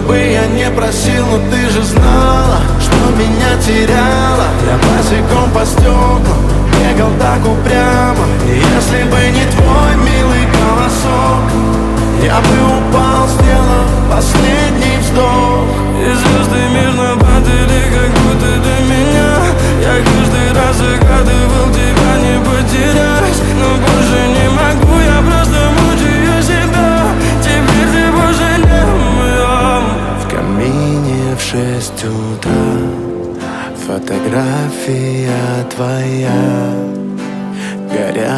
бы я не просил, но ты же знала, что меня теряла. Я босиком по стеклам бегал так упрямо. И если бы не твой милый голосок, я бы упал, сделав последний вздох. И звезды мирно падали, как будто до меня. Я каждый раз загадывал тебя не потерять, но больше не могу, я просто мучаю себя. Теперь ты больше не в моем. В камине в 6 утра фотография твоя горят.